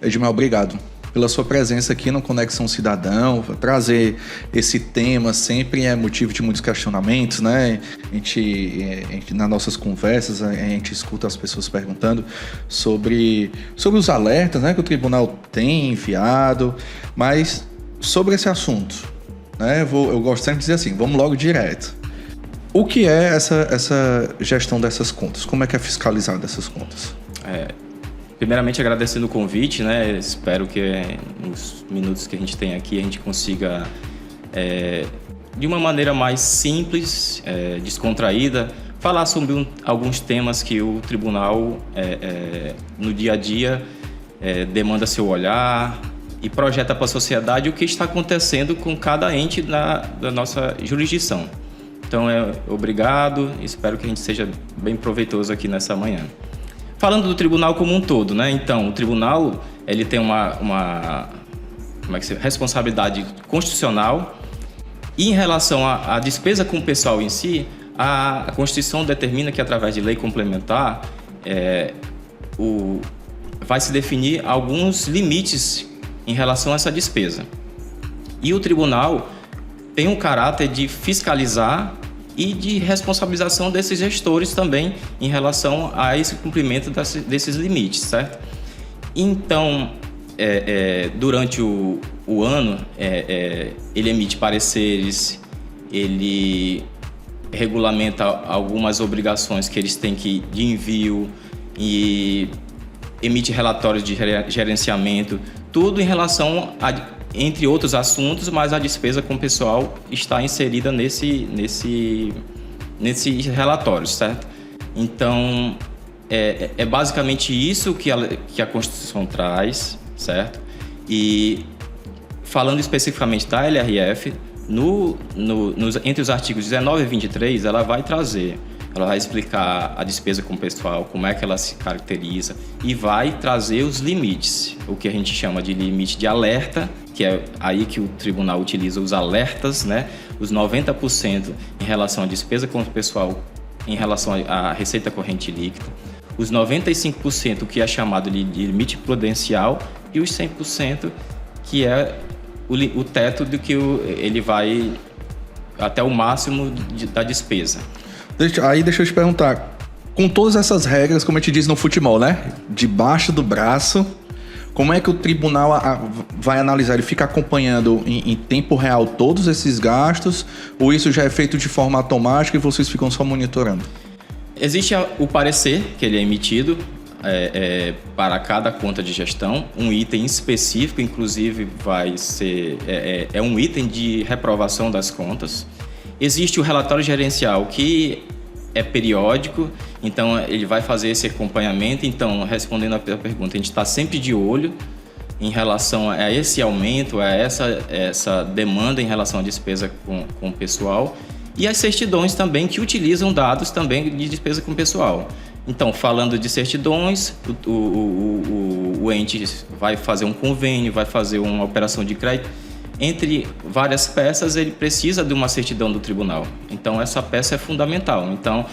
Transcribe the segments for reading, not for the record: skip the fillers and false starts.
Edmar, obrigado pela sua presença aqui no Conexão Cidadão. Trazer esse tema sempre é motivo de muitos questionamentos, né? A gente, nas nossas conversas, a gente escuta as pessoas perguntando sobre os alertas, né, que o tribunal tem enviado, mas sobre esse assunto, né? Eu gosto sempre de dizer assim, vamos logo direto. O que é essa gestão dessas contas? Como é que é fiscalizado essas contas? Primeiramente, agradecendo o convite, né? Espero que nos minutos que a gente tem aqui a gente consiga, de uma maneira mais simples, descontraída, falar sobre alguns temas que o tribunal, no dia a dia, demanda seu olhar e projeta para a sociedade o que está acontecendo com cada ente da nossa jurisdição. Então, obrigado, espero que a gente seja bem proveitoso aqui nessa manhã. Falando do tribunal como um todo, né? Então, o tribunal ele tem uma responsabilidade constitucional e em relação à despesa com o pessoal em si, a Constituição determina que através de lei complementar vai se definir alguns limites em relação a essa despesa. E o tribunal tem um caráter de fiscalizar e de responsabilização desses gestores também em relação a esse cumprimento desses limites, certo? Então, durante o ano, ele emite pareceres, ele regulamenta algumas obrigações que eles têm de envio e emite relatórios de gerenciamento, tudo em relação a, entre outros assuntos, mas a despesa com o pessoal está inserida nesses relatórios, certo? Então, é basicamente isso que a Constituição traz, certo? E falando especificamente da LRF, entre os artigos 19 e 23, ela vai explicar a despesa com o pessoal, como é que ela se caracteriza e vai trazer os limites, o que a gente chama de limite de alerta, que é aí que o tribunal utiliza os alertas, né? Os 90% em relação à despesa com o pessoal, em relação à receita corrente líquida, os 95% que é chamado de limite prudencial e os 100% que é o teto do que ele vai até o máximo da despesa. Deixa eu te perguntar, com todas essas regras, como a gente diz no futebol, né? Debaixo do braço, como é que o tribunal vai analisar? Ele fica acompanhando em tempo real todos esses gastos ou isso já é feito de forma automática e vocês ficam só monitorando? Existe o parecer que ele é emitido para cada conta de gestão, um item específico, inclusive vai ser um item de reprovação das contas. Existe o relatório gerencial que é periódico, então ele vai fazer esse acompanhamento. Então, respondendo a pergunta, a gente está sempre de olho em relação a esse aumento, a essa demanda em relação à despesa com o pessoal e as certidões também que utilizam dados também de despesa com o pessoal. Então, falando de certidões, o ente vai fazer um convênio, vai fazer uma operação de crédito. Entre várias peças, ele precisa de uma certidão do tribunal. Então, essa peça é fundamental. Então,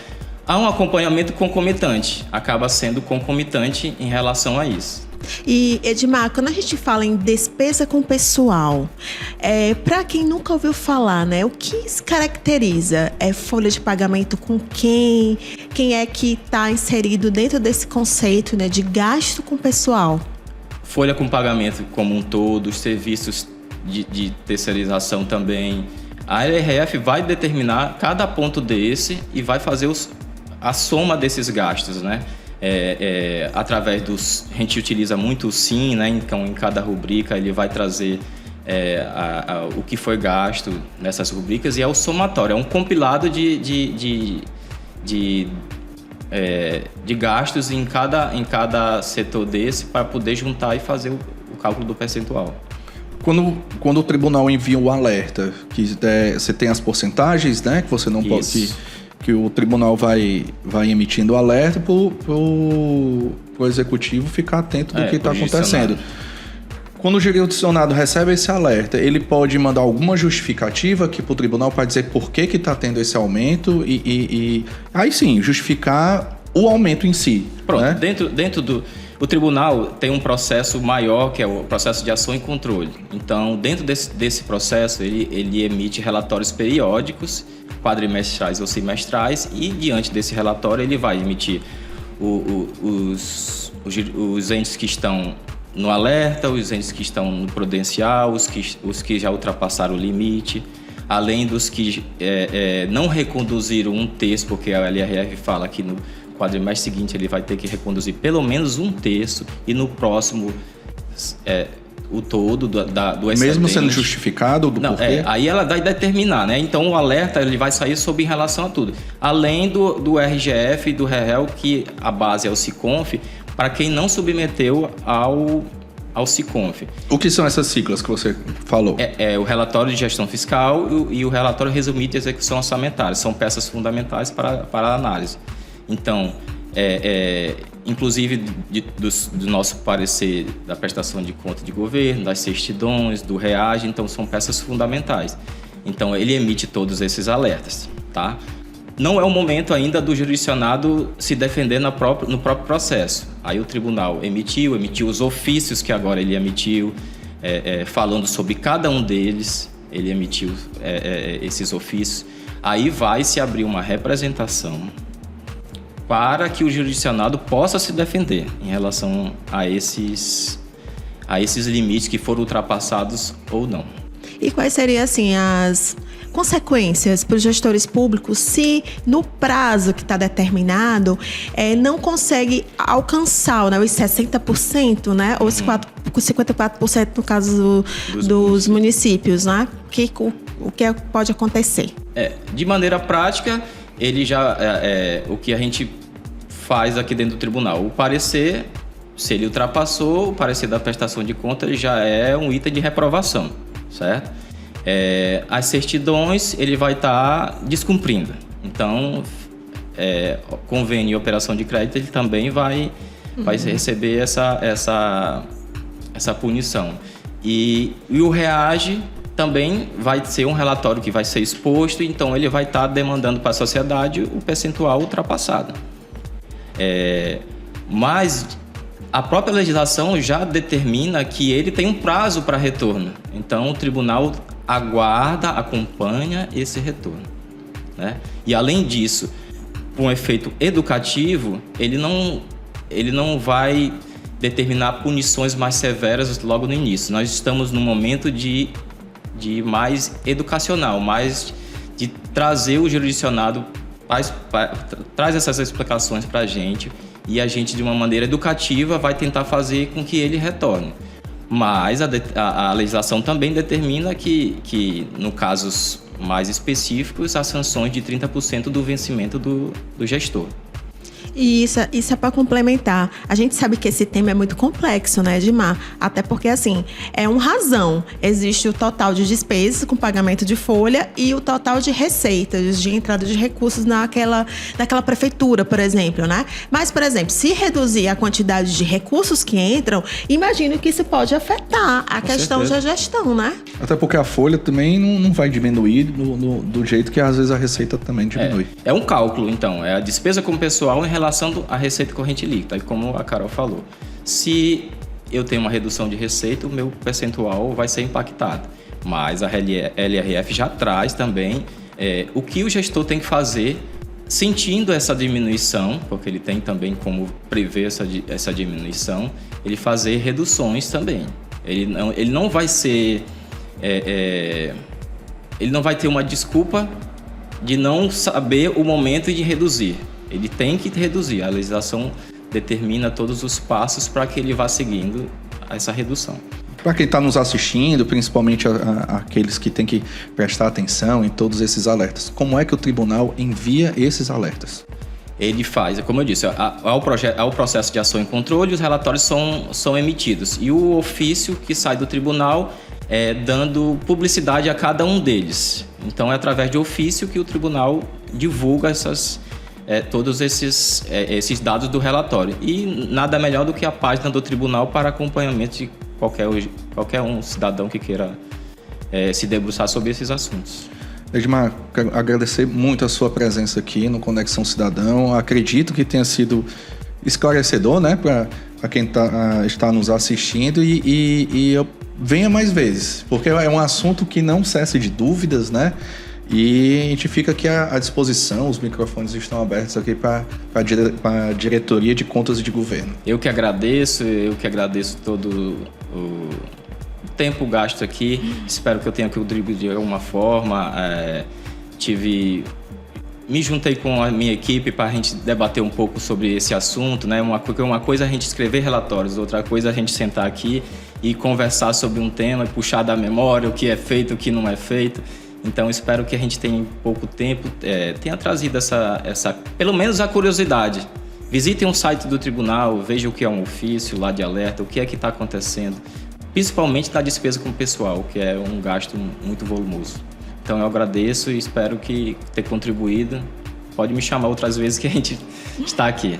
há um acompanhamento concomitante. Acaba sendo concomitante em relação a isso. E, Edmar, quando a gente fala em despesa com pessoal, para quem nunca ouviu falar, né, o que se caracteriza? É folha de pagamento com quem? Quem é que está inserido dentro desse conceito, né, de gasto com pessoal? Folha com pagamento como um todo, os serviços de terceirização também. A LRF vai determinar cada ponto desse e vai fazer a soma desses gastos, né? Através a gente utiliza muito o SIM, né? Então, em cada rubrica ele vai trazer o que foi gasto nessas rubricas e é o somatório, é um compilado de gastos em cada setor desse para poder juntar e fazer o cálculo do percentual. Quando o tribunal envia o alerta, que você tem as porcentagens, né? Que você não pode. Que o tribunal vai emitindo o alerta para o executivo ficar atento do que está acontecendo. Quando o jurisdicionado recebe esse alerta, ele pode mandar alguma justificativa aqui para o tribunal para dizer por que está tendo esse aumento e aí sim, justificar o aumento em si. Pronto, né? dentro do... O tribunal tem um processo maior, que é o processo de ação e controle. Então, dentro desse processo, ele emite relatórios periódicos, quadrimestrais ou semestrais, e diante desse relatório ele vai emitir os entes que estão no alerta, os entes que estão no prudencial, os que já ultrapassaram o limite, além dos que não reconduziram um terço, porque a LRF fala que no quadrimestre seguinte ele vai ter que reconduzir pelo menos um terço, e no próximo o todo do excedente. Mesmo sendo justificado do porquê? Aí ela vai determinar, né? Então o alerta ele vai sair em relação a tudo. Além do RGF e do REREL, que a base é o SICONF, para quem não submeteu ao SICONF. O que são essas siglas que você falou? É o relatório de gestão fiscal e o relatório resumido de execução orçamentária. São peças fundamentais para a análise. Então, inclusive do nosso parecer da prestação de conta de governo, das certidões, do REAGE, então são peças fundamentais. Então, ele emite todos esses alertas, tá? Não é o momento ainda do jurisdicionado se defender no próprio processo. Aí o tribunal emitiu os ofícios que agora ele emitiu, falando sobre cada um deles, ele emitiu esses ofícios. Aí vai se abrir uma representação para que o jurisdicionado possa se defender em relação a esses limites que foram ultrapassados ou não. E quais seriam, assim, as consequências para os gestores públicos se, no prazo que está determinado, não consegue alcançar, né, os 60%, né, ou os 54% no caso dos municípios, né? O que pode acontecer? De maneira prática, ele já o que a gente faz aqui dentro do tribunal, o parecer, se ele ultrapassou, o parecer da prestação de contas já é um item de reprovação, certo? As certidões ele vai estar descumprindo. Então, convênio e operação de crédito ele também vai receber essa punição. E o REAGE também vai ser um relatório que vai ser exposto, então ele vai estar demandando para a sociedade o percentual ultrapassado. Mas a própria legislação já determina que ele tem um prazo para retorno. Então, o tribunal acompanha esse retorno, né? E, além disso, por um efeito educativo, ele não vai determinar punições mais severas logo no início. Nós estamos num momento de mais educacional, mais de trazer o jurisdicionado, traz essas explicações para a gente, e a gente, de uma maneira educativa, vai tentar fazer com que ele retorne. Mas a legislação também determina que no casos mais específicos, as sanções de 30% do vencimento do gestor. E isso é para complementar. A gente sabe que esse tema é muito complexo, né, Edmar? Até porque, assim, é um razão. Existe o total de despesas com pagamento de folha e o total de receitas, de entrada de recursos naquela prefeitura, por exemplo, né? Mas, por exemplo, se reduzir a quantidade de recursos que entram, imagino que isso pode afetar a questão da gestão, né? Até porque a folha também não vai diminuir do jeito que, às vezes, a receita também diminui. É um cálculo, então. É a despesa com o pessoal em relação à receita corrente líquida. E como a Carol falou, se eu tenho uma redução de receita, o meu percentual vai ser impactado. Mas a LRF já traz também o que o gestor tem que fazer sentindo essa diminuição, porque ele tem também como prever essa diminuição, ele fazer reduções também. Ele não vai ser... ele não vai ter uma desculpa de não saber o momento de reduzir. Ele tem que reduzir. A legislação determina todos os passos para que ele vá seguindo essa redução. Para quem está nos assistindo, principalmente aqueles que têm que prestar atenção em todos esses alertas, como é que o tribunal envia esses alertas? Ele faz, como eu disse, ao processo de ação e controle, os relatórios são emitidos. E o ofício que sai do tribunal dando publicidade a cada um deles. Então, é através de ofício que o tribunal divulga todos esses dados do relatório. E nada melhor do que a página do tribunal para acompanhamento de qualquer um cidadão que queira se debruçar sobre esses assuntos. Edmar, quero agradecer muito a sua presença aqui no Conexão Cidadão. Acredito que tenha sido esclarecedor, né, para a quem está nos assistindo e venha mais vezes, porque é um assunto que não cessa de dúvidas, né? E a gente fica aqui à disposição, os microfones estão abertos aqui para a diretoria de contas de governo. Eu que agradeço todo o tempo gasto aqui. Espero que eu tenha contribuído de alguma forma. Me juntei com a minha equipe para a gente debater um pouco sobre esse assunto, né? Uma coisa é a gente escrever relatórios, outra coisa é a gente sentar aqui e conversar sobre um tema, puxar da memória o que é feito, o que não é feito. Então, espero que a gente tenha em pouco tempo tenha trazido essa pelo menos a curiosidade. Visitem o site do tribunal, vejam o que é um ofício lá de alerta, o que é que está acontecendo, principalmente na despesa com o pessoal, que é um gasto muito volumoso. Então, eu agradeço e espero que ter contribuído. Pode me chamar outras vezes que a gente está aqui.